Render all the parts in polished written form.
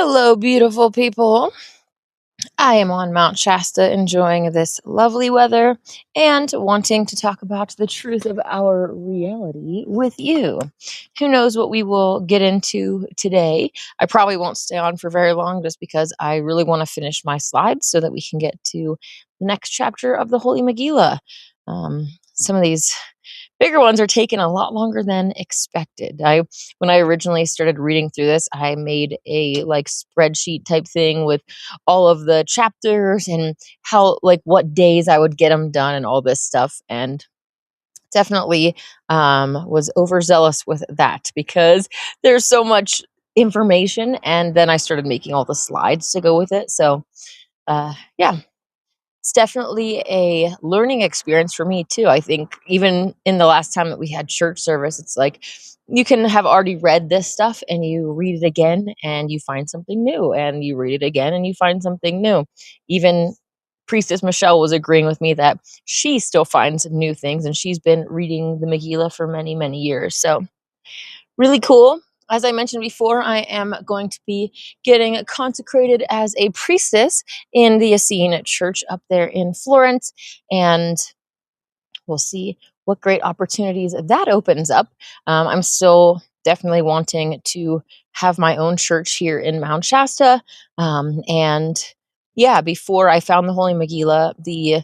Hello, beautiful people. I am on Mount Shasta enjoying this lovely weather and wanting to talk about the truth of our reality with you. Who knows what we will get into today? I probably won't stay on for very long just because I really want to finish my slides so that we can get to the next chapter of the Holy Megillah. Some of these bigger ones are taking a lot longer than expected. When I originally started reading through this, I made a spreadsheet type thing with all of the chapters and how what days I would get them done and all this stuff, and definitely was overzealous with that because there's so much information, and then I started making all the slides to go with it. So yeah, it's definitely a learning experience for me too. I think even in the last time that we had church service, it's like you can have already read this stuff and you read it again and you find something new, and you read it again and you find something new. Even Priestess Michelle was agreeing with me that she still finds new things, and she's been reading the Megillah for many, many years. So really cool. As I mentioned before, I am going to be getting consecrated as a priestess in the Essene Church up there in Florence, and we'll see what great opportunities that opens up. I'm still definitely wanting to have my own church here in Mount Shasta. And yeah, before I found the Holy Megillah, the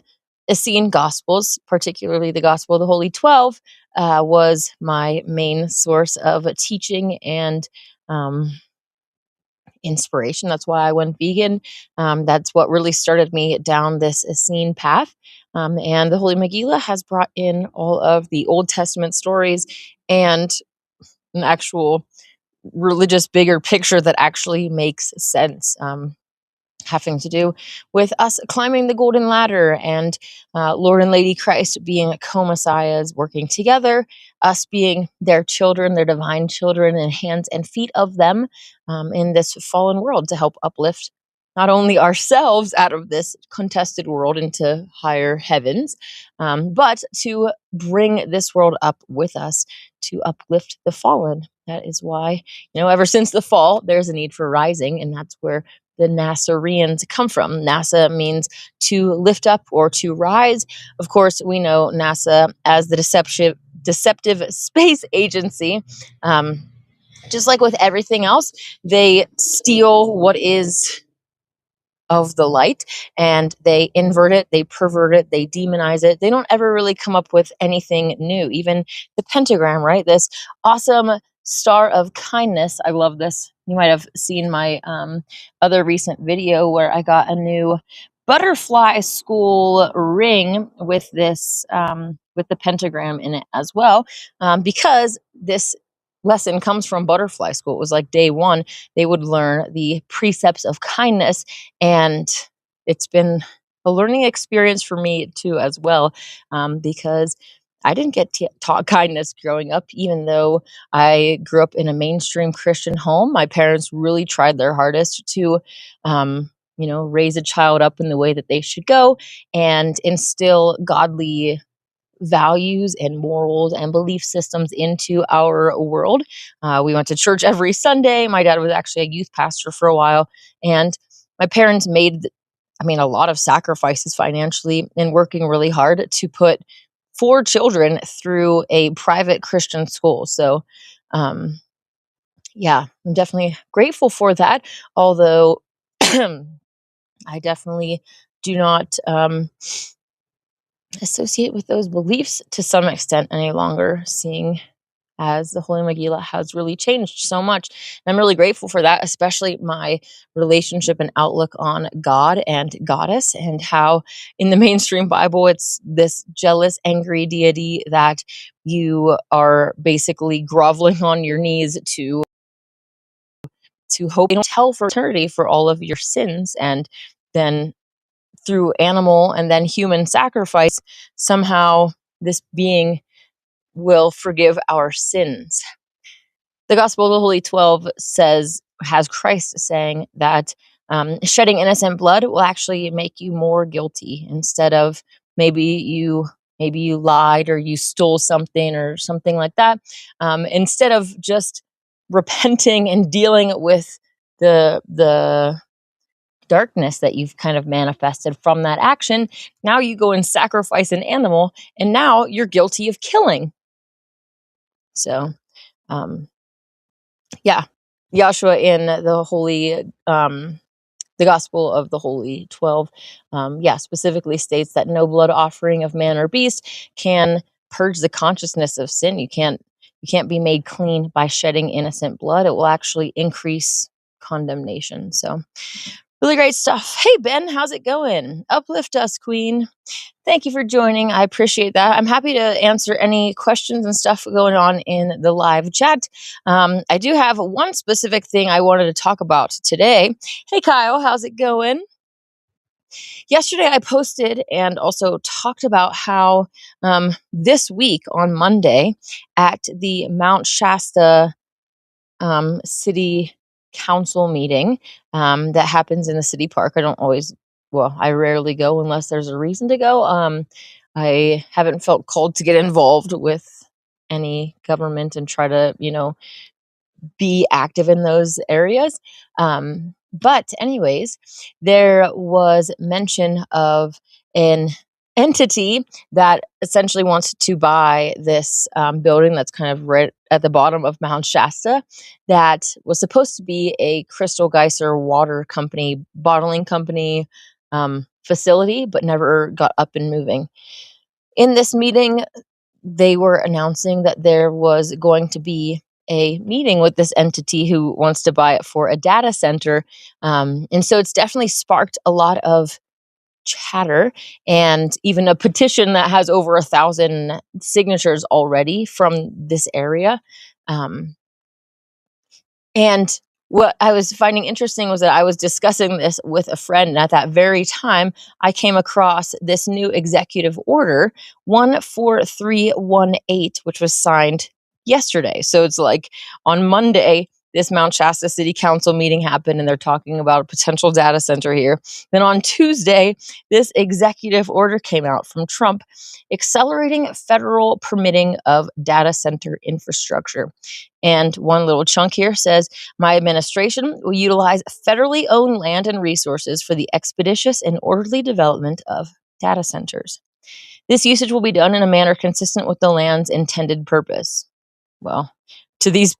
Essene Gospels, particularly the Gospel of the Holy 12, was my main source of teaching and um, inspiration. That's why I went vegan. That's what really started me down this Essene path. And the Holy Megillah has brought in all of the Old Testament stories and an actual religious bigger picture that actually makes sense. Having to do with us climbing the golden ladder and Lord and Lady Christ being co-messiahs working together, us being their children, their divine children, and hands and feet of them in this fallen world to help uplift not only ourselves out of this contested world into higher heavens, but to bring this world up with us to uplift the fallen. That is why, ever since the fall, there's a need for rising, and that's where the Nazareans come from. NASA means to lift up or to rise. Of course, we know NASA as the deceptive space agency. Just like with everything else, they steal what is of the light and they invert it, they pervert it, they demonize it. They don't ever really come up with anything new. Even the pentagram, right? This awesome star of kindness. I love this. You might have seen my other recent video where I got a new butterfly school ring with this with the pentagram in it as well, because this lesson comes from butterfly school. It was like day one. They would learn the precepts of kindness, and it's been a learning experience for me too as well, because I didn't get taught kindness growing up. Even though I grew up in a mainstream Christian home, my parents really tried their hardest to raise a child up in the way that they should go and instill godly values and morals and belief systems into our world. We went to church every Sunday. My dad was actually a youth pastor for a while, and my parents made, a lot of sacrifices financially and working really hard to put 4 children through a private Christian school. So, yeah, I'm definitely grateful for that. Although I definitely do not associate with those beliefs to some extent any longer, seeing as the Holy Megillah has really changed so much. And I'm really grateful for that, especially my relationship and outlook on God and Goddess, and how in the mainstream Bible, it's this jealous, angry deity that you are basically groveling on your knees to hope in hell for eternity for all of your sins. And then through animal and then human sacrifice, somehow this being will forgive our sins. The Gospel of the Holy 12 has Christ saying that shedding innocent blood will actually make you more guilty, instead of maybe you lied or you stole something or something like that. Instead of just repenting and dealing with the darkness that you've kind of manifested from that action. Now you go and sacrifice an animal, and now you're guilty of killing. So, yeah, Yahshua in the Gospel of the Holy 12, specifically states that no blood offering of man or beast can purge the consciousness of sin. You can't be made clean by shedding innocent blood. It will actually increase condemnation. So, really great stuff. Hey, Ben, how's it going? Uplift us, Queen. Thank you for joining. I appreciate that. I'm happy to answer any questions and stuff going on in the live chat. I do have one specific thing I wanted to talk about today. Hey, Kyle, how's it going? Yesterday, I posted and also talked about how this week on Monday at the Mount Shasta city council meeting that happens in the city park. I rarely go unless there's a reason to go. I haven't felt called to get involved with any government and try to, be active in those areas. But anyways, there was mention of an entity that essentially wants to buy this building that's kind of right at the bottom of Mount Shasta that was supposed to be a Crystal Geyser water company, bottling company facility, but never got up and moving. In this meeting, they were announcing that there was going to be a meeting with this entity who wants to buy it for a data center. And so it's definitely sparked a lot of chatter and even a petition that has over 1,000 signatures already from this area. And what I was finding interesting was that I was discussing this with a friend, and at that very time, I came across this new executive order, 14318, which was signed yesterday. So it's like on Monday, this Mount Shasta City Council meeting happened, and they're talking about a potential data center here. Then on Tuesday, this executive order came out from Trump accelerating federal permitting of data center infrastructure. And one little chunk here says, my administration will utilize federally owned land and resources for the expeditious and orderly development of data centers. This usage will be done in a manner consistent with the land's intended purpose. Well, to these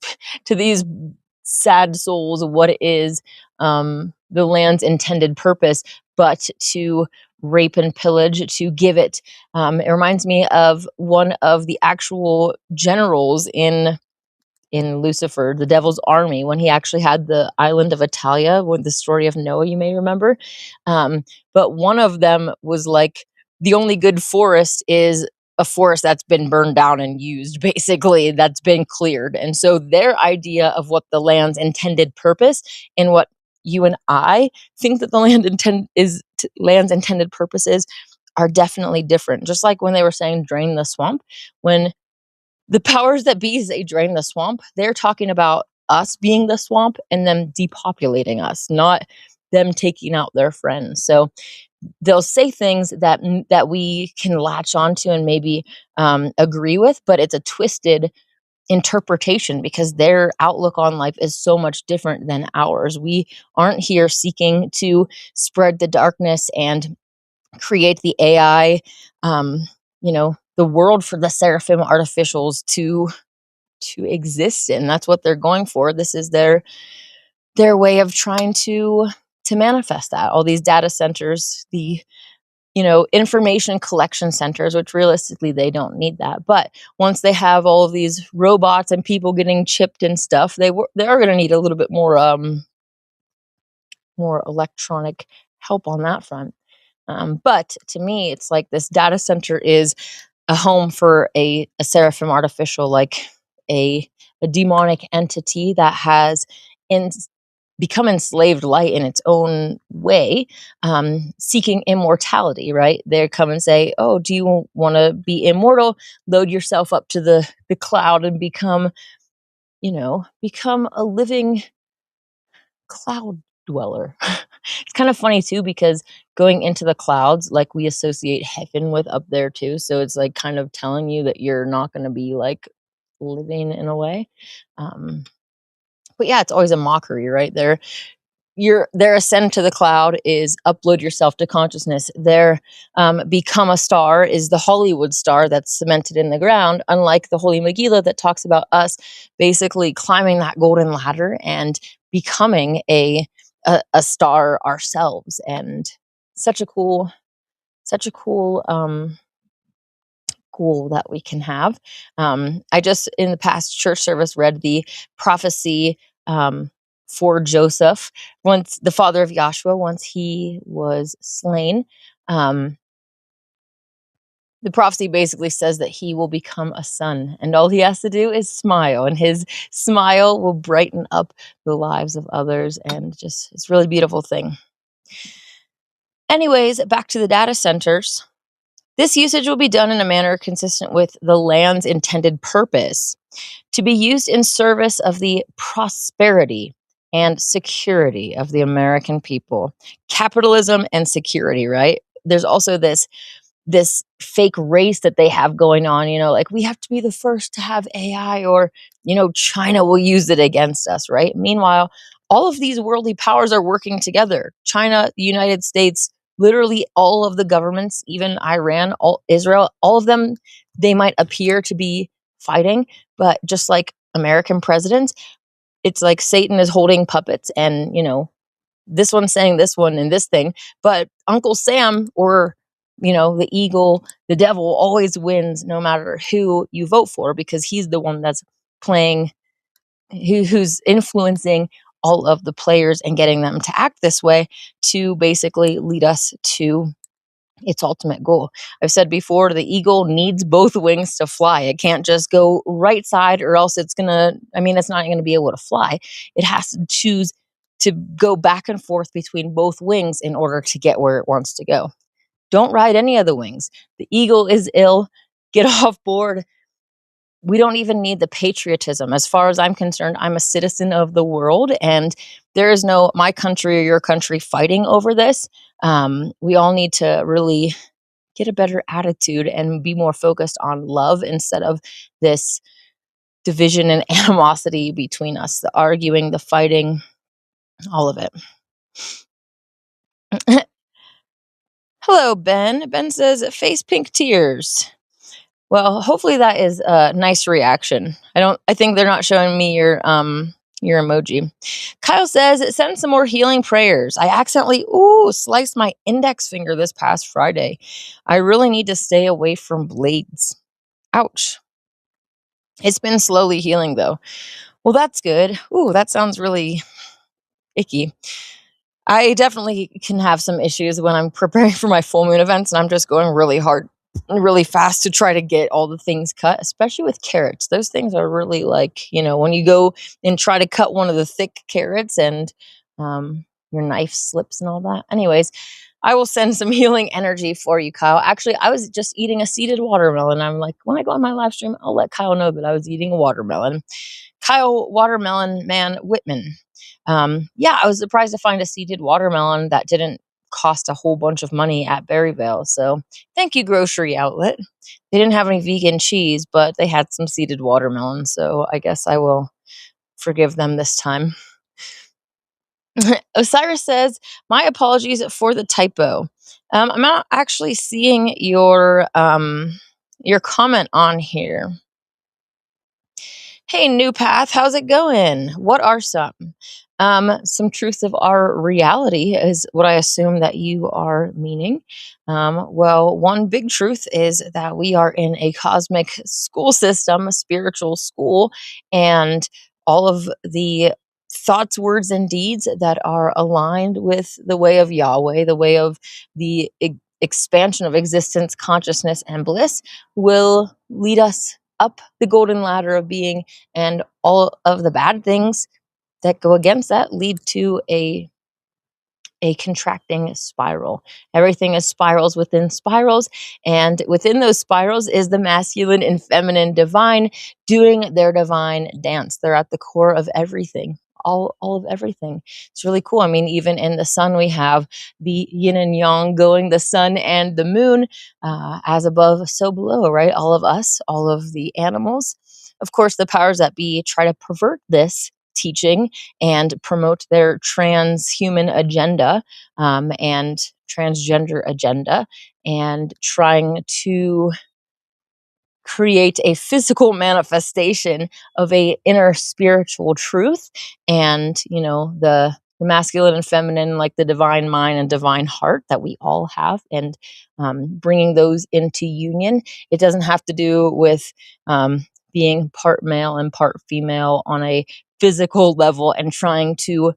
sad souls, what is the land's intended purpose but to rape and pillage, to give it? It reminds me of one of the actual generals in Lucifer, the Devil's Army, when he actually had the island of Italia, with the story of Noah, you may remember. But one of them was like, the only good forest is a forest that's been burned down and used, basically, that's been cleared. And so their idea of what the land's intended purpose and what you and I think that the land's intended purpose is are definitely different. Just like when they were saying drain the swamp, when the powers that be say drain the swamp, they're talking about us being the swamp and them depopulating us, not them taking out their friends. So they'll say things that we can latch onto and maybe agree with, but it's a twisted interpretation because their outlook on life is so much different than ours. We aren't here seeking to spread the darkness and create the AI, the world for the seraphim artificials to exist in. That's what they're going for. This is their way of trying to manifest that. All these data centers, the information collection centers, which realistically they don't need that. But once they have all of these robots and people getting chipped and stuff, they are going to need a little bit more electronic help on that front. But to me, it's like this data center is a home for a seraphim artificial, like a demonic entity that has become enslaved light in its own way, seeking immortality, right? They come and say, oh, do you want to be immortal? Load yourself up to the cloud and become a living cloud dweller. It's kind of funny too, because going into the clouds, like we associate heaven with up there too. So it's like kind of telling you that you're not going to be like living in a way. But yeah, it's always a mockery, right? Their ascend to the cloud is upload yourself to consciousness. Their become a star is the Hollywood star that's cemented in the ground, unlike the Holy Megillah that talks about us basically climbing that golden ladder and becoming a star ourselves. And such a cool such a cool goal that we can have. I just in the past church service read the prophecy for Joseph, once the father of Joshua, once he was slain. Um, the prophecy basically says that he will become a son, and all he has to do is smile, and his smile will brighten up the lives of others, and just it's a really beautiful thing. Anyways, back to the data centers. This usage will be done in a manner consistent with the land's intended purpose, to be used in service of the prosperity and security of the American people. Capitalism and security, right? There's also this fake race that they have going on, like we have to be the first to have AI, or China will use it against us, right? Meanwhile, all of these worldly powers are working together. China, the United States, literally all of the governments, even Iran, all Israel, all of them, they might appear to be fighting, but just like American presidents, it's like Satan is holding puppets, and this one's saying this one and this thing, but Uncle Sam, or the eagle, the devil, always wins no matter who you vote for, because he's the one that's playing, who's influencing all of the players and getting them to act this way to basically lead us to its ultimate goal. I've said before, the eagle needs both wings to fly. It can't just go right side, or else it's not going to be able to fly. It has to choose to go back and forth between both wings in order to get where it wants to go. Don't ride any of the wings. The eagle is ill. Get off board. We don't even need the patriotism. As far as I'm concerned, I'm a citizen of the world, and there is no my country or your country fighting over this. We all need to really get a better attitude and be more focused on love instead of this division and animosity between us, the arguing, the fighting, all of it. Hello, Ben. Ben says, face pink tears. Well, hopefully that is a nice reaction. I think they're not showing me your emoji. Kyle says, send some more healing prayers. I accidentally sliced my index finger this past Friday. I really need to stay away from blades. Ouch. It's been slowly healing though. Well, that's good. Ooh, that sounds really icky. I definitely can have some issues when I'm preparing for my full moon events and I'm just going really hard and really fast to try to get all the things cut, especially with carrots. Those things are really like, when you go and try to cut one of the thick carrots and your knife slips and all that. Anyways, I will send some healing energy for you, Kyle. Actually, I was just eating a seeded watermelon. I'm like, when I go on my live stream, I'll let Kyle know that I was eating a watermelon. Kyle Watermelon Man Whitman. I was surprised to find a seeded watermelon that didn't cost a whole bunch of money at Berryvale. So thank you, grocery outlet. They didn't have any vegan cheese, but they had some seeded watermelon. So I guess I will forgive them this time. Osiris says, my apologies for the typo. I'm not actually seeing your comment on here. Hey, New Path, how's it going? What are some truths of our reality is what I assume that you are meaning. Well, one big truth is that we are in a cosmic school system, a spiritual school, and all of the thoughts, words, and deeds that are aligned with the way of Yahweh, the way of the expansion of existence, consciousness, and bliss will lead us up the golden ladder of being, and all of the bad things that go against that lead to a contracting spiral. Everything is spirals within spirals, and within those spirals is the masculine and feminine divine doing their divine dance. They're at the core of everything. All of everything. It's really cool. I mean, even in the sun, we have the yin and yang going, the sun and the moon, as above, so below, right? All of us, all of the animals. Of course, the powers that be try to pervert this teaching and promote their transhuman agenda and transgender agenda, and trying to create a physical manifestation of a inner spiritual truth, and the masculine and feminine, like the divine mind and divine heart that we all have, and bringing those into union. It doesn't have to do with being part male and part female on a physical level and trying to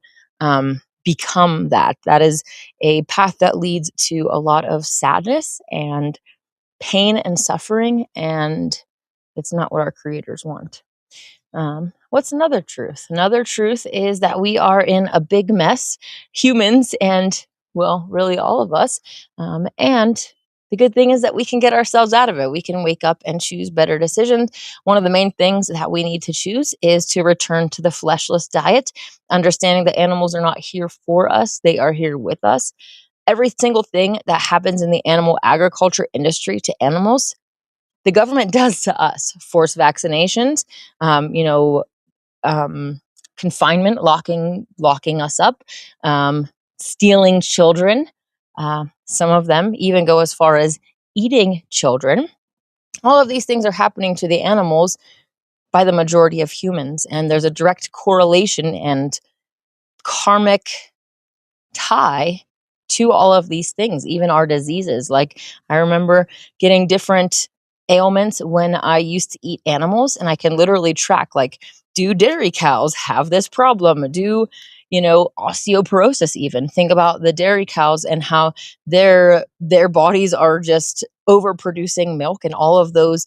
become that is a path that leads to a lot of sadness and pain and suffering, and it's not what our creators want. What's another truth? Another truth is that we are in a big mess, humans, and well, really all of us. And the good thing is that we can get ourselves out of it. We can wake up and choose better decisions. One of the main things that we need to choose is to return to the fleshless diet, understanding that animals are not here for us, they are here with us. Every single thing that happens in the animal agriculture industry to animals, the government does to us. Forced vaccinations, um, you know, confinement, locking us up, stealing children. Some of them even go as far as eating children. All of these things are happening to the animals by the majority of humans, and there's a direct correlation and karmic tie to all of these things, even our diseases. Like, I remember getting different ailments when I used to eat animals, and I can literally track, like, do dairy cows have this problem? Do osteoporosis? Even think about the dairy cows and how their bodies are just overproducing milk, and all of those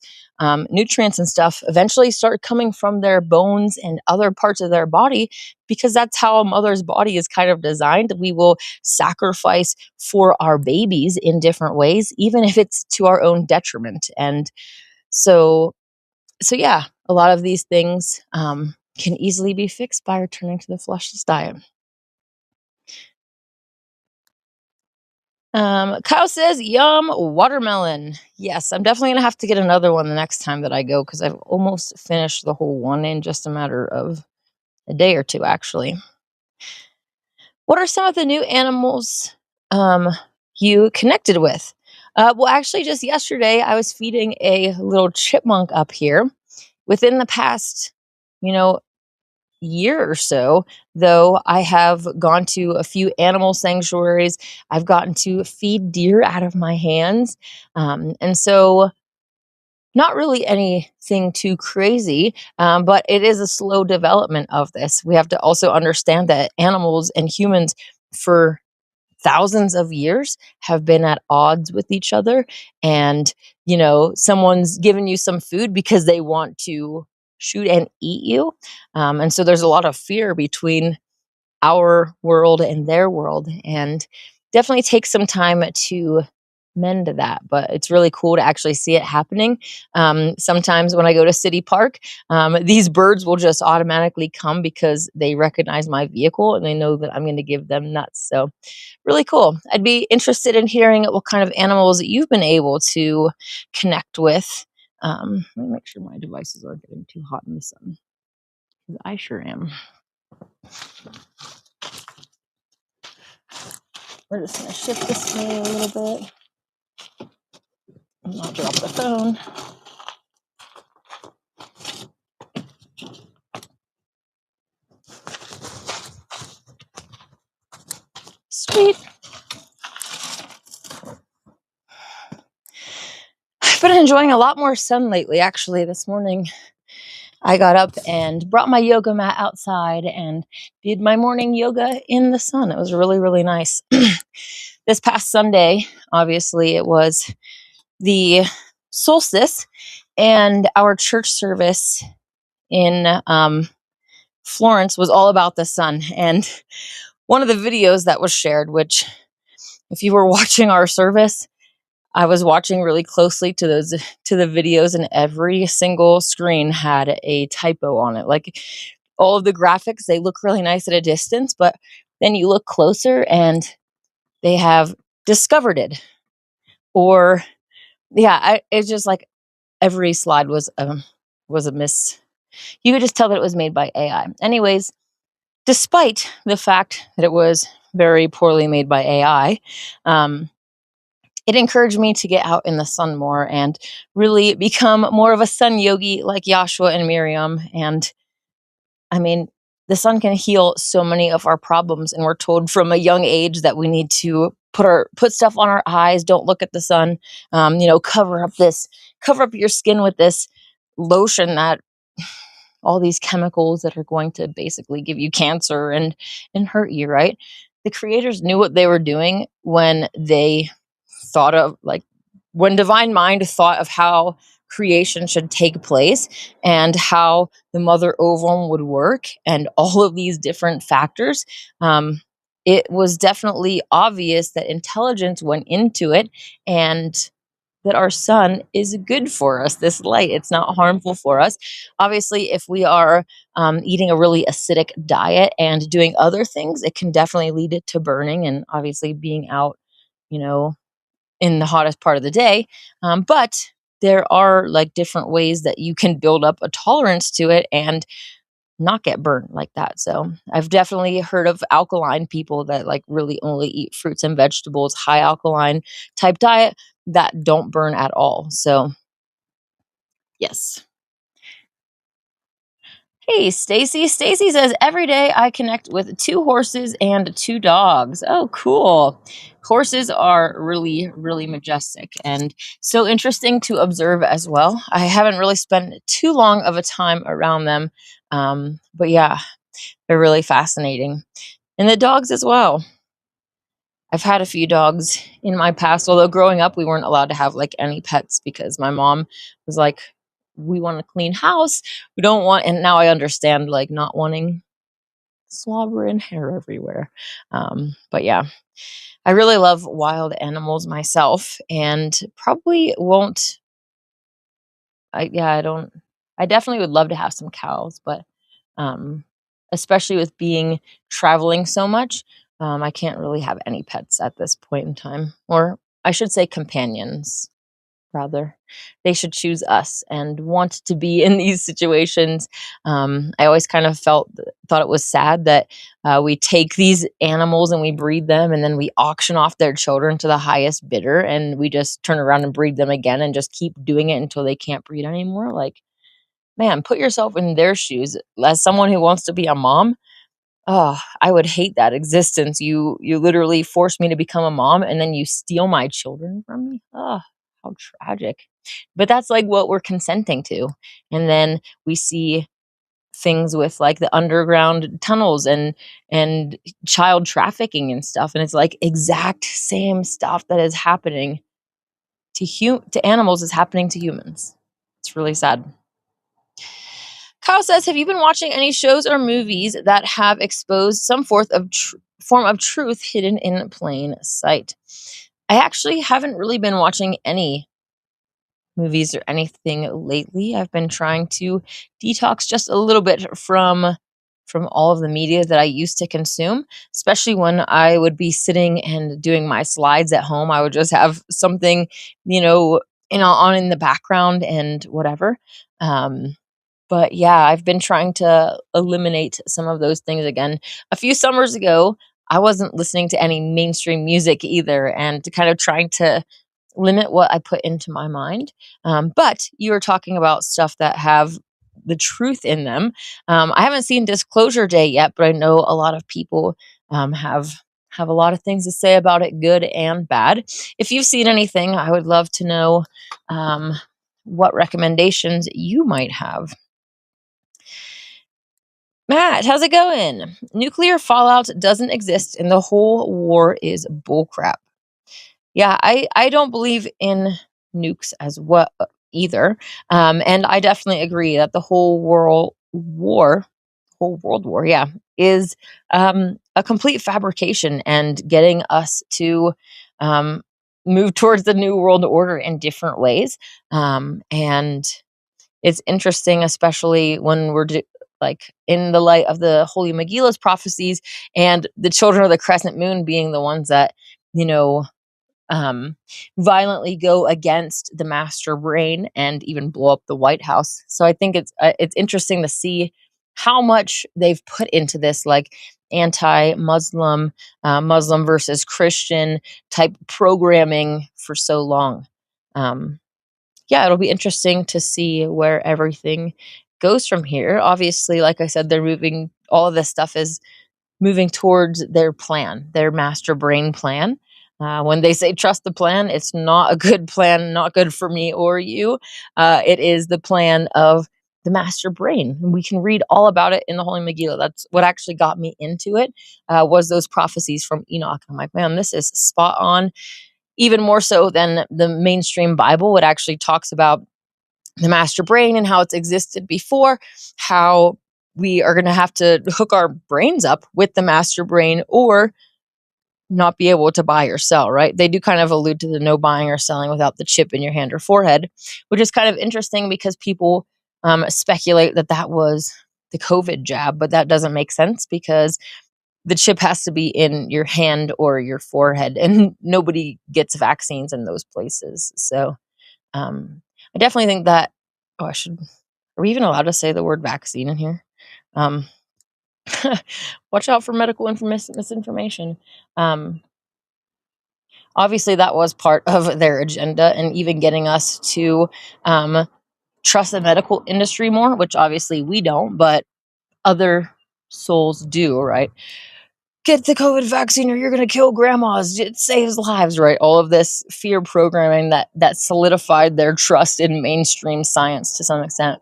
nutrients and stuff eventually start coming from their bones and other parts of their body, because that's how a mother's body is kind of designed. We will sacrifice for our babies in different ways, even if it's to our own detriment. And so yeah, a lot of these things can easily be fixed by returning to the fleshless diet. Kyle says, yum, watermelon. Yes, I'm definitely going to have to get another one the next time that I go, because I've almost finished the whole one in just a matter of a day or two, actually. What are some of the new animals you connected with? Well, actually, just yesterday, I was feeding a little chipmunk up here. Within the past, year or so, though, I have gone to a few animal sanctuaries. I've gotten to feed deer out of my hands. And so, not really anything too crazy, but it is a slow development of this. We have to also understand that animals and humans, for thousands of years, have been at odds with each other. And someone's given you some food because they want to shoot and eat you, and so there's a lot of fear between our world and their world, and definitely takes some time to mend that. But it's really cool to actually see it happening. Sometimes when I go to City Park, these birds will just automatically come because they recognize my vehicle and they know that I'm going to give them nuts. So really cool. I'd be interested in hearing what kind of animals that you've been able to connect with. Let me make sure my devices aren't getting too hot in the sun, because I sure am. We're just going to shift this way a little bit and not drop the phone. Sweet. I've been enjoying a lot more sun lately, actually. This morning, I got up and brought my yoga mat outside and did my morning yoga in the sun. It was really, really nice. This past Sunday, obviously, it was the solstice, and our church service in Florence was all about the sun. And one of the videos that was shared, which, if you were watching our service, I was watching really closely to the videos, and every single screen had a typo on it. Like, all of the graphics, they look really nice at a distance, but then you look closer and they have discovered it. Or it's just like every slide was a miss. You could just tell that it was made by AI. Anyways, despite the fact that it was very poorly made by AI. Um, it encouraged me to get out in the sun more and really become more of a sun yogi like Joshua and Miriam. And I mean, the sun can heal so many of our problems, and we're told from a young age that we need to put stuff on our eyes. Don't look at the sun. Cover up your skin with this lotion that all these chemicals that are going to basically give you cancer and hurt you. Right? The creators knew what they were doing when they thought of like when divine mind thought of how creation should take place and how the mother ovum would work and all of these different factors. It was definitely obvious that intelligence went into it, and that our sun is good for us. This light, it's not harmful for us. Obviously, if we are eating a really acidic diet and doing other things, it can definitely lead it to burning and obviously being out, you know, in the hottest part of the day. But there are like different ways that you can build up a tolerance to it and not get burned like that. So I've definitely heard of alkaline people that like really only eat fruits and vegetables, high alkaline type diet that don't burn at all. So yes. Hey, Stacy. Stacy says every day I connect with two horses and two dogs. Oh, cool. Horses are really, really majestic and so interesting to observe as well. I haven't really spent too long of a time around them. But yeah, they're really fascinating. And the dogs as well. I've had a few dogs in my past, although growing up we weren't allowed to have like any pets because my mom was like, we want a clean house. We don't want, and now I understand like not wanting slobber and hair everywhere. But yeah, I really love wild animals myself and probably won't. I don't, I definitely would love to have some cows, but um, especially with being traveling so much, I can't really have any pets at this point in time, or I should say companions rather. They should choose us and want to be in these situations. I always kind of thought it was sad that we take these animals and we breed them and then we auction off their children to the highest bidder and we just turn around and breed them again and just keep doing it until they can't breed anymore. Like, man, put yourself in their shoes. As someone who wants to be a mom, oh, I would hate that existence. You literally force me to become a mom and then you steal my children from me. Oh, how tragic. But that's like what we're consenting to. And then we see things with like the underground tunnels and child trafficking and stuff, and it's like exact same stuff that is happening to animals is happening to humans. It's really sad. Kyle says, have you been watching any shows or movies that have exposed some form of truth hidden in plain sight? I actually haven't really been watching any movies or anything lately. I've been trying to detox just a little bit from all of the media that I used to consume, especially when I would be sitting and doing my slides at home. I would just have something, on in the background and whatever. But yeah, I've been trying to eliminate some of those things again. A few summers ago, I wasn't listening to any mainstream music either, and kind of trying to limit what I put into my mind. But you were talking about stuff that have the truth in them. I haven't seen Disclosure Day yet, but I know a lot of people have a lot of things to say about it, good and bad. If you've seen anything, I would love to know what recommendations you might have. Matt, how's it going? Nuclear fallout doesn't exist and the whole war is bullcrap. Yeah, I don't believe in nukes as well either. And I definitely agree that the whole world war, yeah, is a complete fabrication and getting us to um, move towards the new world order in different ways. And it's interesting, especially when like in the light of the Holy Megillah's prophecies and the children of the crescent moon being the ones that, you know, violently go against the master brain and even blow up the White House. So I think it's interesting to see how much they've put into this, like anti-Muslim, Muslim versus Christian type programming for so long. Yeah, it'll be interesting to see where everything goes from here. Obviously, like I said, they're moving, all of this stuff is moving towards their plan, their master brain plan. When they say trust the plan, it's not a good plan, not good for me or you. It is the plan of the master brain. And we can read all about it in the Holy Megillah. That's what actually got me into it, was those prophecies from Enoch. I'm like, man, this is spot on. Even more so than the mainstream Bible, it actually talks about the master brain and how it's existed before, how we are going to have to hook our brains up with the master brain or not be able to buy or sell, right? They do kind of allude to the no buying or selling without the chip in your hand or forehead, which is kind of interesting because people speculate that that was the COVID jab, but that doesn't make sense because the chip has to be in your hand or your forehead, and nobody gets vaccines in those places. So I definitely think that, oh, I should, are we even allowed to say the word vaccine in here? Um, watch out for medical misinformation. Obviously, that was part of their agenda, and even getting us to trust the medical industry more, which obviously we don't, but other souls do, right? Get the COVID vaccine or you're going to kill grandmas. It saves lives, right? All of this fear programming that solidified their trust in mainstream science to some extent,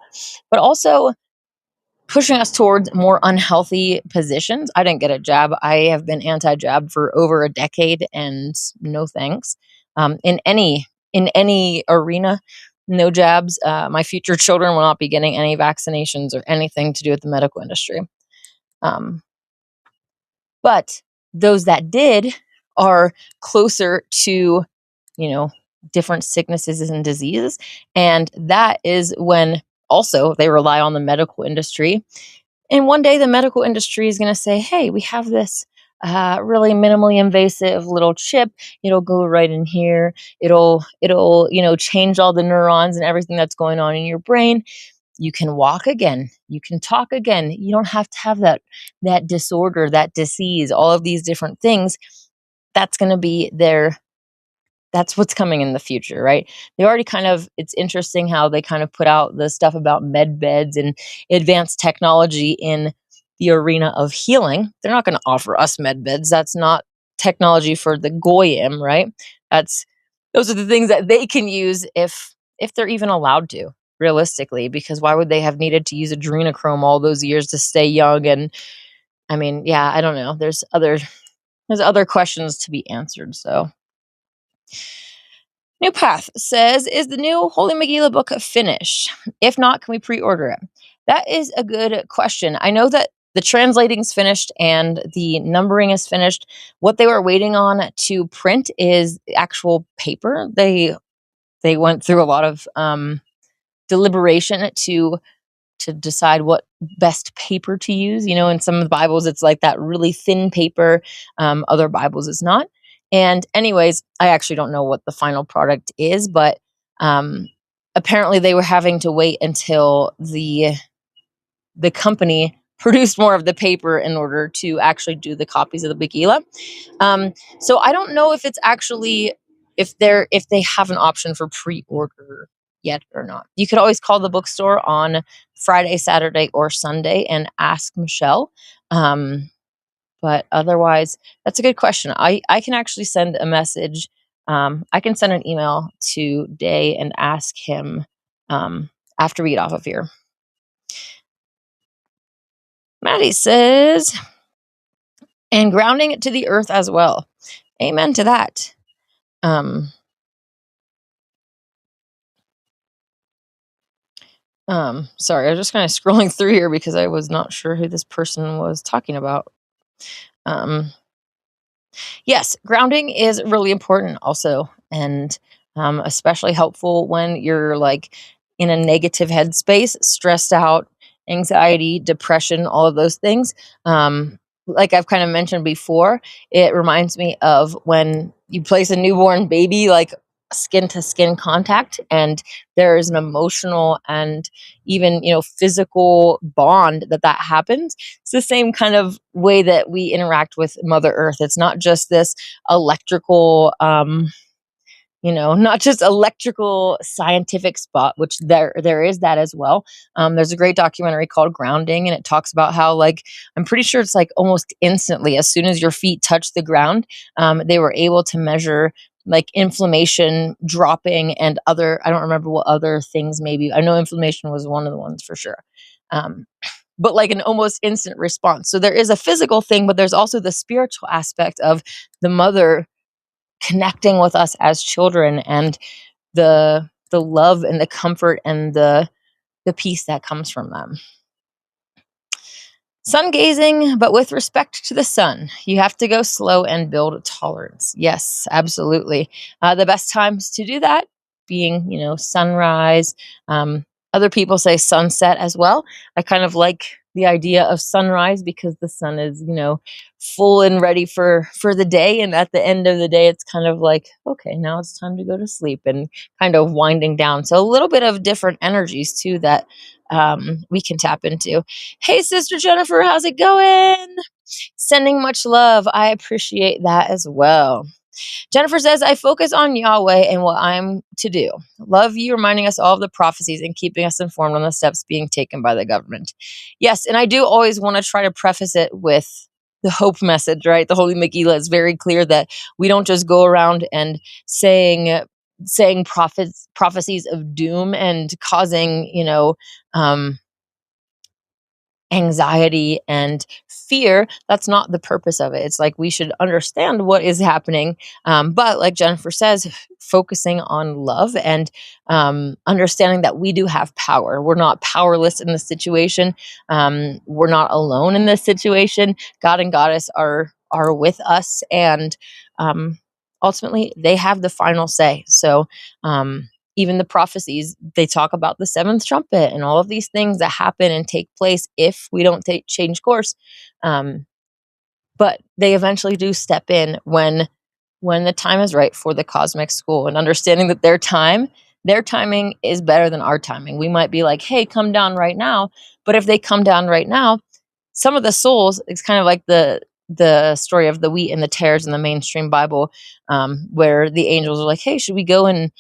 but also pushing us towards more unhealthy positions. I didn't get a jab. I have been anti-jab for over a decade, and no thanks. In any arena, no jabs. My future children will not be getting any vaccinations or anything to do with the medical industry. But those that did are closer to, different sicknesses and diseases. And that is when also they rely on the medical industry. And one day the medical industry is going to say, hey, we have this really minimally invasive little chip. It'll go right in here. It'll change all the neurons and everything that's going on in your brain. You can walk again. You can talk again. You don't have to have that disorder, that disease, all of these different things. That's going to be that's what's coming in the future, right? They already it's interesting how they kind of put out the stuff about med beds and advanced technology in the arena of healing. They're not going to offer us med beds. That's not technology for the goyim, right? Those are the things that they can use if they're even allowed to, realistically, because why would they have needed to use adrenochrome all those years to stay young? And I mean, yeah, I don't know. There's other questions to be answered. So New Path says, is the new Holy Megillah book finished? If not, can we pre-order it? That is a good question. I know that the translating's finished and the numbering is finished. What they were waiting on to print is actual paper. They went through a lot of deliberation to decide what best paper to use. In some of the Bibles, it's like that really thin paper. Other Bibles, it's not. And anyways, I actually don't know what the final product is, but apparently they were having to wait until the company produced more of the paper in order to actually do the copies of the Megillah. So I don't know if it's actually if they have an option for pre-order yet or not. You could always call the bookstore on Friday, Saturday, or Sunday and ask Michelle. But otherwise, that's a good question. I can actually send a message. I can send an email to Day and ask him after we get off of here. Maddie says, and grounding it to the earth as well. Amen to that. Sorry, I was just kind of scrolling through here because I was not sure who this person was talking about. Yes, grounding is really important also, and especially helpful when you're like in a negative headspace, stressed out, anxiety, depression, all of those things. Like I've kind of mentioned before, it reminds me of when you place a newborn baby like skin to skin contact, and there is an emotional and even physical bond that happens. It's the same kind of way that we interact with Mother Earth. It's not just this electrical not just electrical scientific spot, which there is that as well. There's a great documentary called Grounding, and it talks about how, like, I'm pretty sure it's like almost instantly, as soon as your feet touch the ground, they were able to measure like inflammation dropping and other, I don't remember what other things, maybe I know inflammation was one of the ones for sure. Um, but like an almost instant response. So there is a physical thing, but there's also the spiritual aspect of the mother connecting with us as children, and the love and the comfort and the peace that comes from them. Sun gazing, but with respect to the sun, you have to go slow and build tolerance. Yes, absolutely. The best times to do that being, sunrise. Other people say sunset as well. I kind of like the idea of sunrise because the sun is, full and ready for the day. And at the end of the day, it's kind of like, okay, now it's time to go to sleep and kind of winding down. So a little bit of different energies too that we can tap into. Hey, Sister Jennifer, how's it going? Sending much love. I appreciate that as well. Jennifer says, I focus on Yahweh and what I'm to do. Love you reminding us all of the prophecies and keeping us informed on the steps being taken by the government. Yes, and I do always want to try to preface it with the hope message, right? The Holy Megillah is very clear that we don't just go around and saying prophecies of doom and causing, anxiety and fear. That's not the purpose of it. It's like we should understand what is happening. But like Jennifer says, focusing on love and understanding that we do have power. We're not powerless in the situation. We're not alone in this situation. God and Goddess are with us, and ultimately they have the final say. So even the prophecies, they talk about the seventh trumpet and all of these things that happen and take place if we don't change course. But they eventually do step in when the time is right for the cosmic school, and understanding that their timing is better than our timing. We might be like, hey, come down right now. But if they come down right now, some of the souls, it's kind of like the story of the wheat and the tares in the mainstream Bible, where the angels are like, hey, should we go and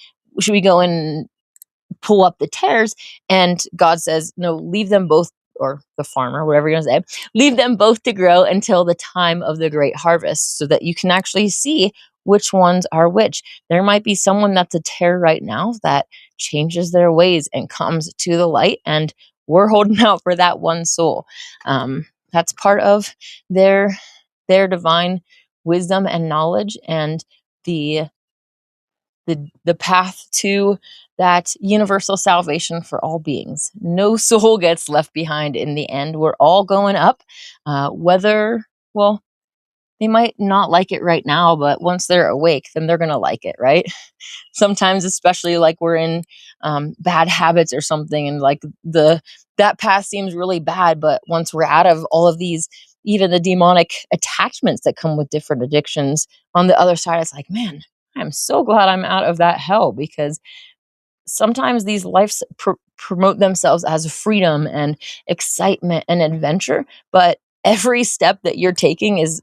pull up the tares? And God says, no, leave them both, or the farmer, whatever you're going to say, leave them both to grow until the time of the great harvest, so that you can actually see which ones are which. There might be someone that's a tare right now that changes their ways and comes to the light, and we're holding out for that one soul. That's part of their divine wisdom and knowledge, and the the path to that universal salvation for all beings. No soul gets left behind in the end. We're all going up. Well, they might not like it right now, but once they're awake, then they're going to like it, right? Sometimes, especially like we're in bad habits or something, and like that path seems really bad, but once we're out of all of these, even the demonic attachments that come with different addictions, on the other side, it's like, man, I'm so glad I'm out of that hell, because sometimes these lives promote themselves as freedom and excitement and adventure, but every step that you're taking is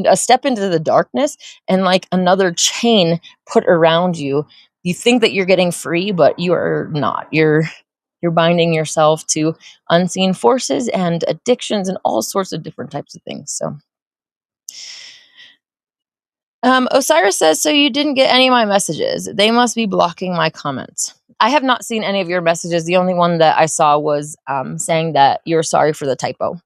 a step into the darkness, and like another chain put around you. You think that you're getting free, but you are not. You're binding yourself to unseen forces and addictions and all sorts of different types of things. So Osiris says, so you didn't get any of my messages. They must be blocking my comments. I have not seen any of your messages. The only one that I saw was saying that you're sorry for the typo.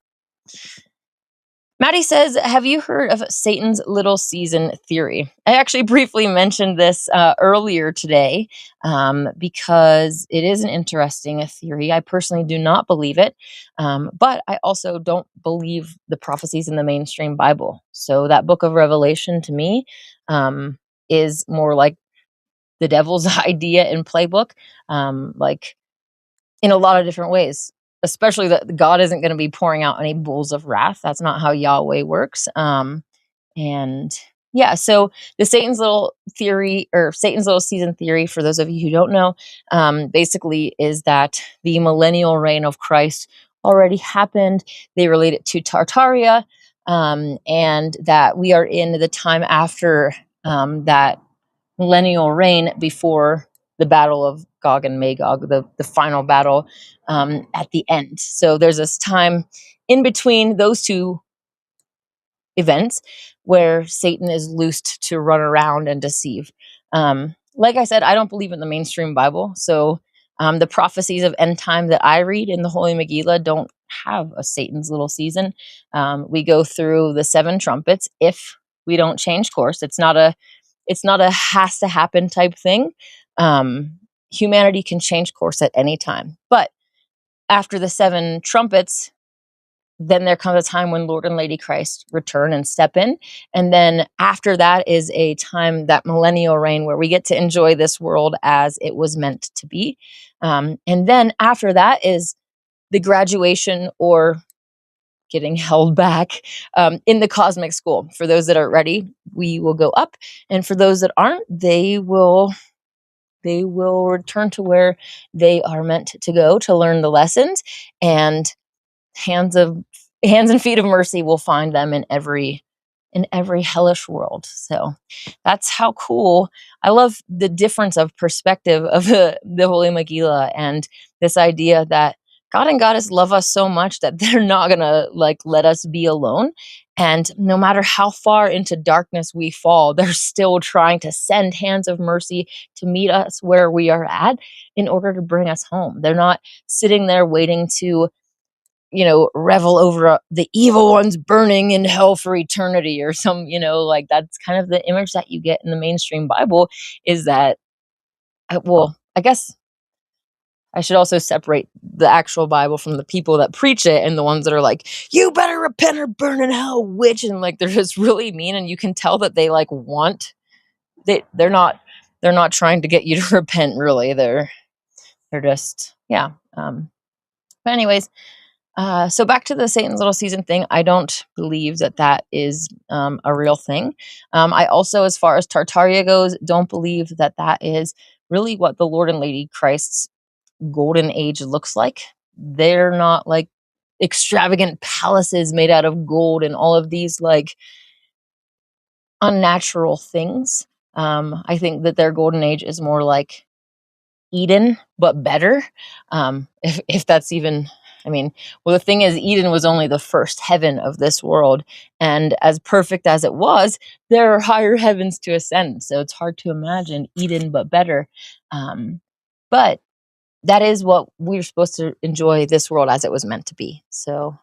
Maddie says, have you heard of Satan's little season theory? I actually briefly mentioned this earlier today because it is an interesting theory. I personally do not believe it, but I also don't believe the prophecies in the mainstream Bible. So that book of Revelation to me is more like the devil's idea and playbook, like in a lot of different ways. Especially that God isn't going to be pouring out any bowls of wrath. That's not how Yahweh works. And Yeah, so the Satan's little theory, or Satan's little season theory, for those of you who don't know, basically is that the millennial reign of Christ already happened. They relate it to Tartaria, and that we are in the time after that millennial reign, before the battle of Gog and Magog, the final battle at the end. So there's this time in between those two events where Satan is loosed to run around and deceive. Like I said, I don't believe in the mainstream Bible. So the prophecies of end time that I read in the Holy Megillah don't have a Satan's little season. We go through the seven trumpets if we don't change course. It's not a has to happen type thing. Humanity can change course at any time. But after the seven trumpets, then there comes a time when Lord and Lady Christ return and step in. And then after that is a time, that millennial reign, where we get to enjoy this world as it was meant to be. And then after that is the graduation, or getting held back in the cosmic school. For those that are ready, we will go up. And for those that aren't, they will return to where they are meant to go to learn the lessons, and hands of hands and feet of mercy will find them in every hellish world. So that's how cool. I love the difference of perspective of the Holy Megillah, and this idea that God and Goddess love us so much that they're not gonna like let us be alone. And no matter how far into darkness we fall, they're still trying to send hands of mercy to meet us where we are at in order to bring us home. They're not sitting there waiting to revel over the evil ones burning in hell for eternity, or like that's kind of the image that you get in the mainstream Bible. Is that, well, I guess I should also separate the actual Bible from the people that preach it, and the ones that are like, you better repent or burn in hell, witch. And like, they're just really mean. And you can tell that they like they're not trying to get you to repent, really. They're just, yeah. But anyways, so back to the Satan's little season thing. I don't believe that that is a real thing. I also, as far as Tartaria goes, don't believe that that is really what the Lord and Lady Christ's golden age looks like. They're not like extravagant palaces made out of gold and all of these like unnatural things. I think that their golden age is more like Eden, but better. If that's even, I mean, well, the thing is, Eden was only the first heaven of this world, and as perfect as it was, there are higher heavens to ascend. So it's hard to imagine Eden, but better. But that is what we're supposed to enjoy this world as it was meant to be. So,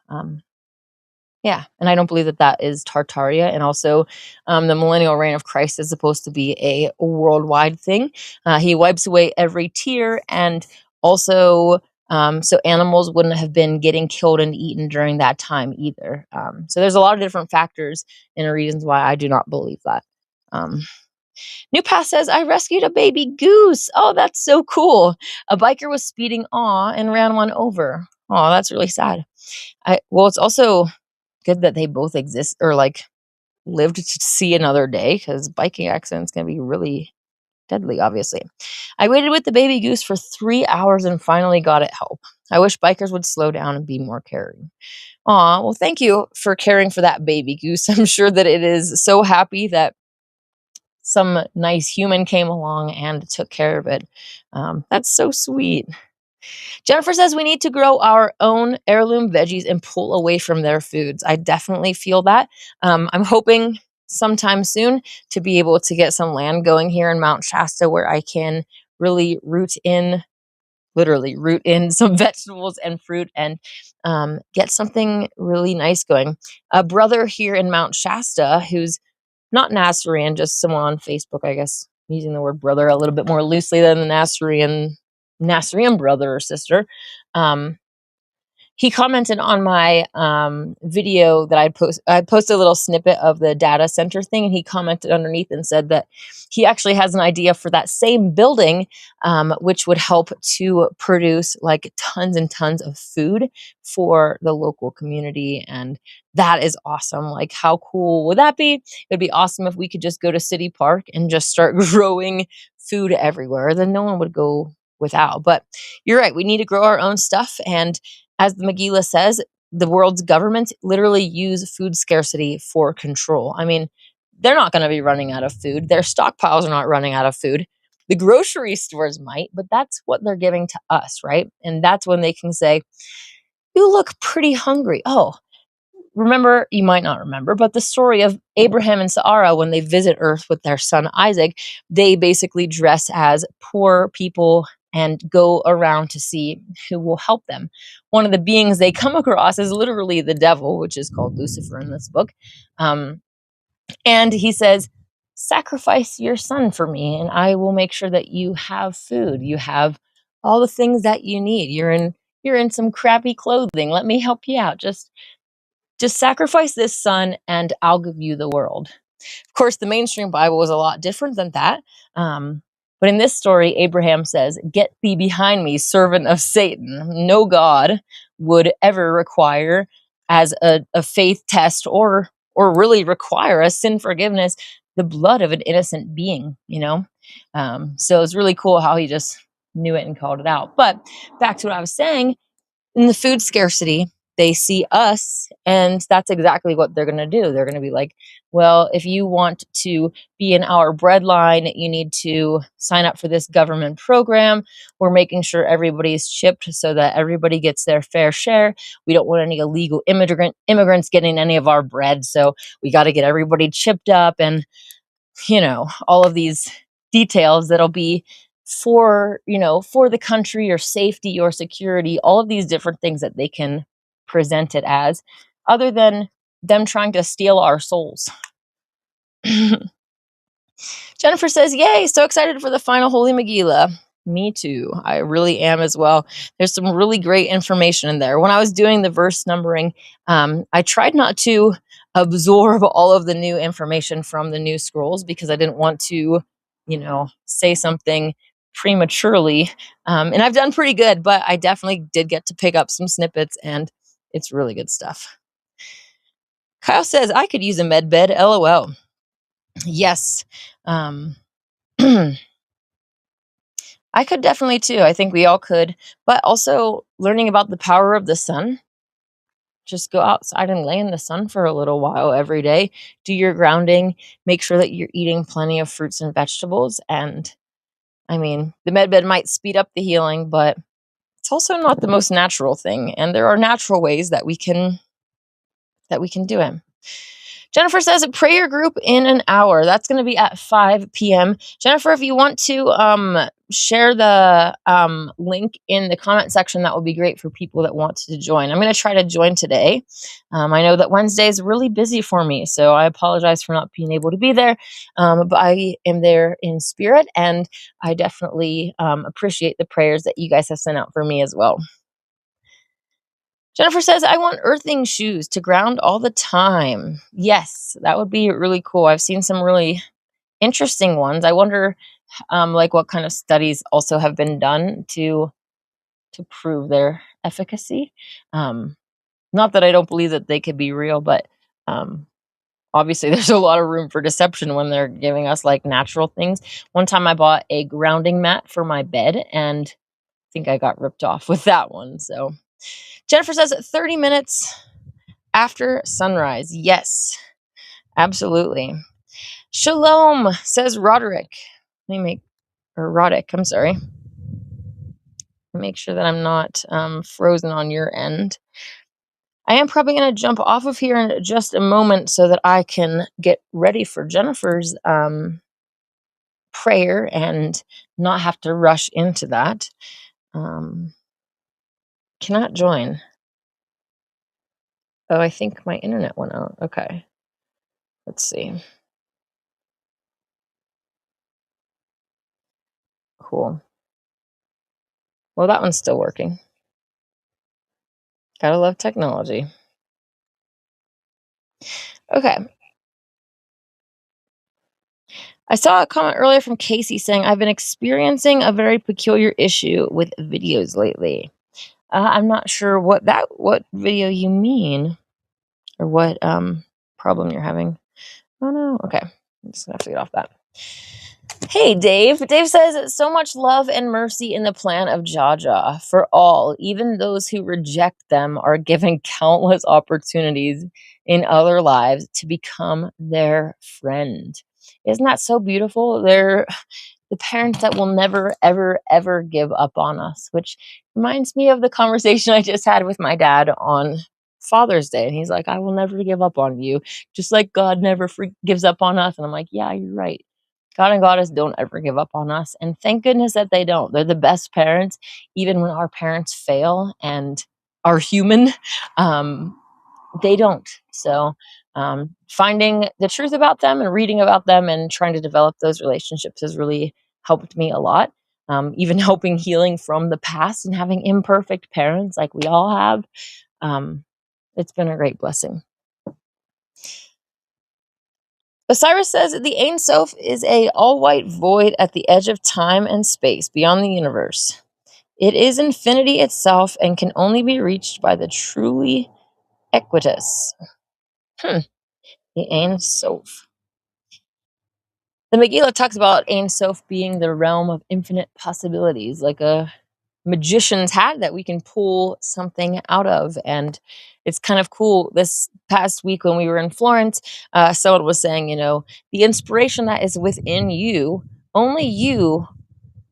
yeah, and I don't believe that that is Tartaria. And also, the millennial reign of Christ is supposed to be a worldwide thing. He wipes away every tear, and also, so animals wouldn't have been getting killed and eaten during that time either. So there's a lot of different factors and reasons why I do not believe that. New Pass says, I rescued a baby goose. Oh, that's so cool. A biker was speeding and ran one over. Oh, that's really sad. Well, it's also good that they both exist, or like lived to see another day, because biking accidents can be really deadly, obviously. I waited with the baby goose for 3 hours and finally got it help. I wish bikers would slow down and be more caring. Aw, well, thank you for caring for that baby goose. I'm sure that it is so happy that some nice human came along and took care of it. That's so sweet. Jennifer says we need to grow our own heirloom veggies and pull away from their foods. I definitely feel that. I'm hoping sometime soon to be able to get some land going here in Mount Shasta where I can really literally root in some vegetables and fruit, and get something really nice going. A brother here in Mount Shasta who's not Nazarene, just someone on Facebook, I guess, using the word brother a little bit more loosely than the Nazarene brother or sister. Um, he commented on my video that I posted a little snippet of the data center thing, and he commented underneath and said that he actually has an idea for that same building, which would help to produce like tons and tons of food for the local community. And that is awesome. Like, how cool would that be? It'd be awesome if we could just go to City Park and just start growing food everywhere. Then no one would go without. But you're right. We need to grow our own stuff. And as the Megillah says, the world's governments literally use food scarcity for control. I mean, they're not going to be running out of food. Their stockpiles are not running out of food. The grocery stores might, but that's what they're giving to us, right? And that's when they can say, you look pretty hungry. Oh, remember, you might not remember, but the story of Abraham and Sarah when they visit Earth with their son Isaac, they basically dress as poor people and go around to see who will help them. One of the beings they come across is literally the devil, which is called Lucifer in this book. And he says, sacrifice your son for me, and I will make sure that you have food. You have all the things that you need. You're in some crappy clothing. Let me help you out. Just sacrifice this son and I'll give you the world. Of course, the mainstream Bible was a lot different than that. But in this story, Abraham says, get thee behind me, servant of Satan. No God would ever require as a faith test or really require a sin forgiveness, the blood of an innocent being, you know? So it's really cool how he just knew it and called it out. But back to what I was saying, in the food scarcity, they see us, and that's exactly what they're going to do. They're going to be like, well, if you want to be in our bread line, you need to sign up for this government program. We're making sure everybody's chipped so that everybody gets their fair share. We don't want any illegal immigrants getting any of our bread, so we got to get everybody chipped up, and all of these details that'll be for the country or safety or security, all of these different things that they can present it as, other than them trying to steal our souls. Jennifer says, yay, so excited for the final Holy Megillah. Me too. I really am as well. There's some really great information in there. When I was doing the verse numbering, I tried not to absorb all of the new information from the new scrolls because I didn't want to, say something prematurely. And I've done pretty good, but I definitely did get to pick up some snippets, and it's really good stuff. Kyle says, I could use a med bed, LOL. Yes. I could definitely too. I think we all could. But also learning about the power of the sun. Just go outside and lay in the sun for a little while every day. Do your grounding. Make sure that you're eating plenty of fruits and vegetables. And I mean, the med bed might speed up the healing, but it's also not the most natural thing. And there are natural ways that we can do it. Jennifer says a prayer group in an hour. That's going to be at 5 p.m. Jennifer, if you want to share the link in the comment section, that would be great for people that want to join. I'm going to try to join today. I know that Wednesday is really busy for me, so I apologize for not being able to be there. But I am there in spirit, and I definitely appreciate the prayers that you guys have sent out for me as well. Jennifer says, I want earthing shoes to ground all the time. Yes, that would be really cool. I've seen some really interesting ones. I wonder what kind of studies also have been done to prove their efficacy. Not that I don't believe that they could be real, but obviously there's a lot of room for deception when they're giving us like natural things. One time I bought a grounding mat for my bed, and I think I got ripped off with that one. So Jennifer says 30 minutes after sunrise. Yes, absolutely. Shalom, says Roderick. Roddick, I'm sorry. Make sure that I'm not frozen on your end. I am probably going to jump off of here in just a moment so that I can get ready for Jennifer's prayer and not have to rush into that. Cannot join. Oh, I think my internet went out. Okay. Let's see. Cool. Well, that one's still working. Gotta love technology. Okay. I saw a comment earlier from Casey saying, I've been experiencing a very peculiar issue with videos lately. I'm not sure what video you mean or what problem you're having. Oh no. Okay. I'm just gonna have to get off that. Hey, Dave. Dave says, so much love and mercy in the plan of Jaja for all. Even those who reject them are given countless opportunities in other lives to become their friend. Isn't that so beautiful? They're the parents that will never, ever, ever give up on us, which reminds me of the conversation I just had with my dad on Father's Day. And he's like, I will never give up on you, just like God never gives up on us. And I'm like, yeah, you're right. God and Goddess don't ever give up on us. And thank goodness that they don't. They're the best parents, even when our parents fail and are human. Um, they don't. So, finding the truth about them and reading about them and trying to develop those relationships has really helped me a lot. Even helping healing from the past and having imperfect parents like we all have. It's been a great blessing. Osiris says the Ein Sof is a all-white void at the edge of time and space beyond the universe. It is infinity itself and can only be reached by the truly equitous. The Ein Sof. The Megillah talks about Ein Sof being the realm of infinite possibilities, like a magician's hat that we can pull something out of. And it's kind of cool. This past week when we were in Florence, someone was saying, the inspiration that is within you, only you,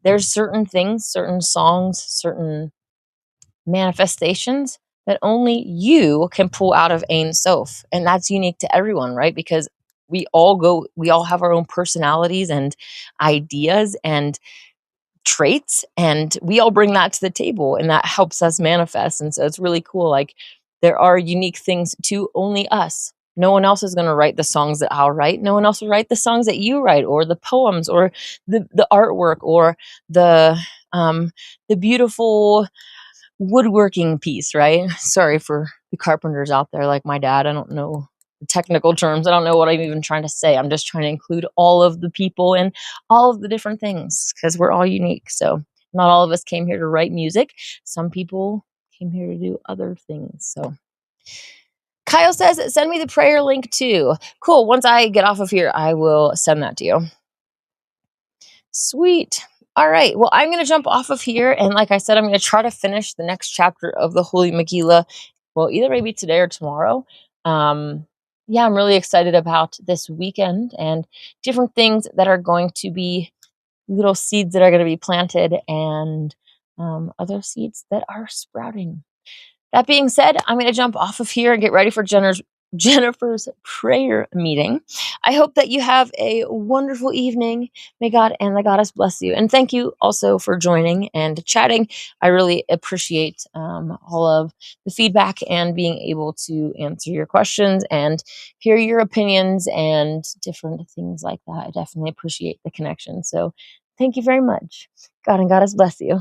there's certain things, certain songs, certain manifestations that only you can pull out of Ein Sof. And that's unique to everyone, right? Because we all have our own personalities and ideas and traits, and we all bring that to the table, and that helps us manifest. And so it's really cool. Like, there are unique things to only us. No one else is going to write the songs that I'll write. No one else will write the songs that you write, or the poems, or the artwork, or the beautiful woodworking piece, right? Sorry for the carpenters out there like my dad. I don't know the technical terms. I don't know what I'm even trying to say. I'm just trying to include all of the people and all of the different things because we're all unique. So not all of us came here to write music. Some people came here to do other things. So Kyle says, send me the prayer link too. Cool. Once I get off of here, I will send that to you. Sweet. All right. Well, I'm going to jump off of here. And like I said, I'm going to try to finish the next chapter of the Holy Megillah. Well, either maybe today or tomorrow. Yeah, I'm really excited about this weekend and different things that are going to be little seeds that are going to be planted and other seeds that are sprouting. That being said, I'm going to jump off of here and get ready for Jennifer's prayer meeting. I hope that you have a wonderful evening. May God and the Goddess bless you. And thank you also for joining and chatting. I really appreciate all of the feedback and being able to answer your questions and hear your opinions and different things like that. I definitely appreciate the connection. So thank you very much. God and Goddess bless you.